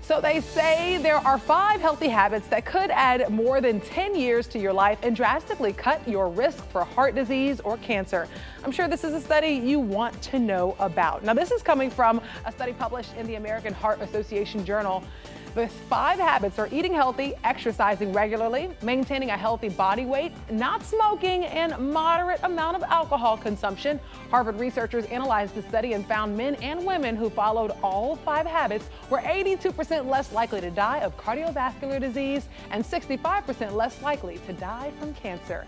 So they say there are 5 healthy habits that could add more than 10 years to your life and drastically cut your risk for heart disease or cancer. I'm sure this is a study you want to know about. Now, this is coming from a study published in the American Heart Association Journal. The 5 habits are eating healthy, exercising regularly, maintaining a healthy body weight, not smoking, and moderate amount of alcohol consumption. Harvard researchers analyzed the study and found men and women who followed all 5 habits were 82% less likely to die of cardiovascular disease and 65% less likely to die from cancer.